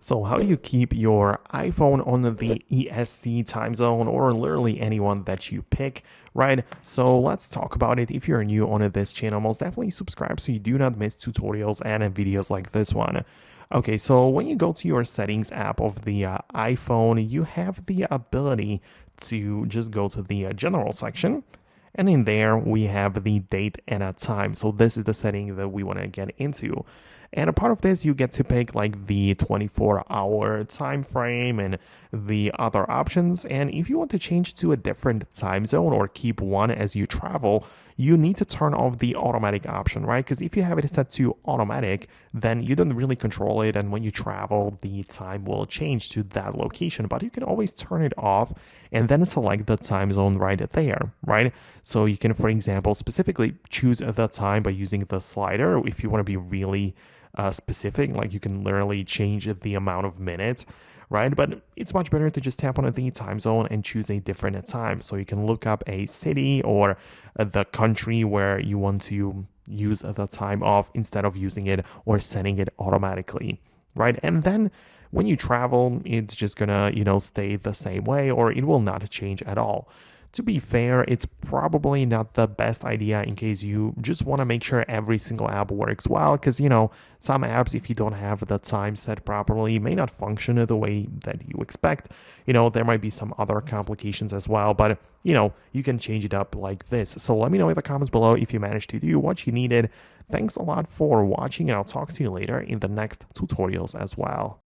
So how do you keep your iPhone on the EST time zone, or literally anyone that you pick, right? So let's talk about it. If you're new on this channel, most definitely subscribe so you do not miss tutorials and videos like this one. Okay, so when you go to your settings app of the iPhone, you have the ability to just go to the general section. And in there, we have the date and a time. So this is the setting that we want to get into. And a part of this, you get to pick like the 24-hour time frame and the other options. And if you want to change to a different time zone or keep one as you travel, you need to turn off the automatic option, right? Because if you have it set to automatic, then you don't really control it. And when you travel, the time will change to that location. But you can always turn it off and then select the time zone right there, right? So you can, for example, specifically choose the time by using the slider if you want to be really specific, like you can literally change the amount of minutes, right? But it's much better to just tap on the time zone and choose a different time. So you can look up a city or the country where you want to use the time off instead of using it or setting it automatically, right? And then when you travel, it's just gonna, stay the same way, or it will not change at all. To be fair, it's probably not the best idea in case you just want to make sure every single app works well, because, some apps, if you don't have the time set properly, may not function the way that you expect. There might be some other complications as well, but, you can change it up like this. So let me know in the comments below if you managed to do what you needed. Thanks a lot for watching, and I'll talk to you later in the next tutorials as well.